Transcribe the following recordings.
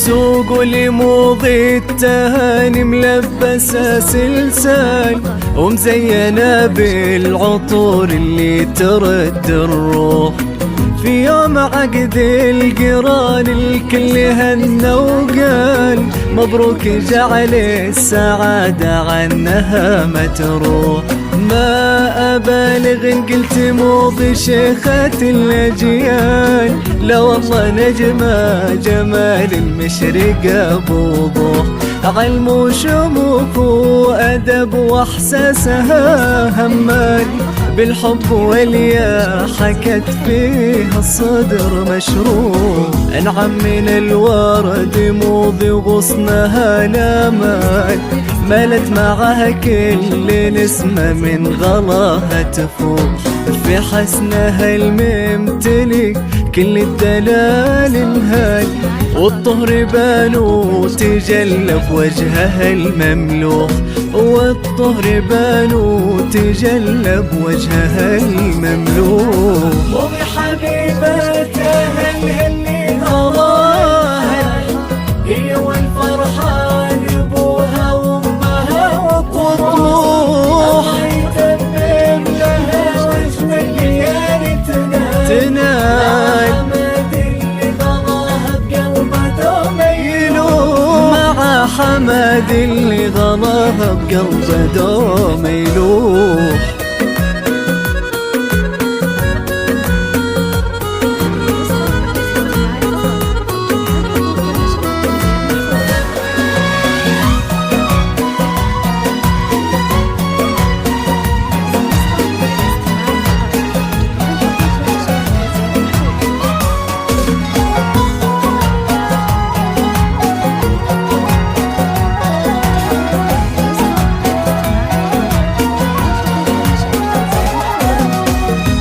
سوق لموضي التهاني ملبسة سلسال ومزينة بالعطور اللي ترد الروح. في يوم عقد القران الكل هنى وقال مبروك جعل السعادة عنها ما تروح. ما أبالغ إن قلت موضي شيخة الأجيال، لا والله نجمة جمال المشرقة بوضوح. علم وشموخ وأدب وإحساسها همال بالحب واليا حكت فيها الصدر مشروع. أنعم من الورد موضي وغصنها الآمال، مالت معها كل نسمة من غلاها تفوح. في حسنها الممتلي كل الدلال انهال، والطهر بانوا تجلى بوجهها المملوح. والطهر بانوا تجلى بوجهها المملوح. وبحبيبتها اللي غلاها هي والفرحة لابوها وامها وطروح. الله يتمم لها وجه مليان تنال حمد اللي غلاها بقلبه دوم يلوح. مع حمد اللي غلاها بقلبه دوم يلوح.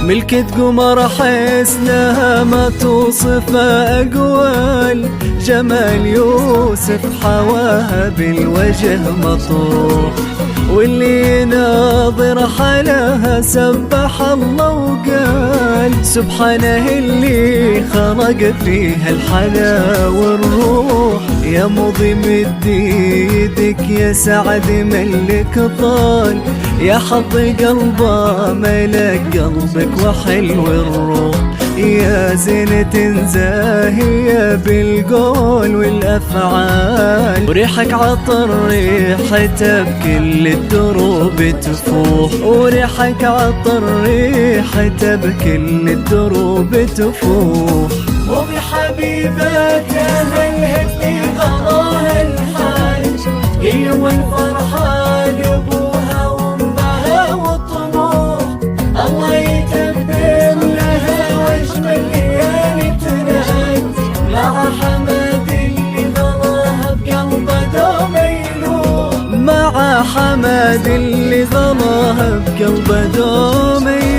ملكة قمر حسنها ما توصف أقوال، جمال يوسف حواها بالوجه مطروح. واللي ناظر حلاها سبح الله وقال سبحانه اللي خلق فيها الحلا والروح. يا مضي مد يدك يا سعد ملك طال، يا حظ قلبه ملك قلبك وحلو الروح. يا زينة زاهية بالقول والأفعال، وريحك عطر ريحته بكل الدروب تفوح. وريحك عطر ريحته بكل الدروب تفوح. وبحبيبتها اللي غلاها الحال هي والفرحة لابوها وامها والطموح. الله يتمم لها وجه مليان تنال مع حمد اللي غلاها بقلبه دوم يلوح. مع حمد اللي غلاها بقلبه دوم يلوح.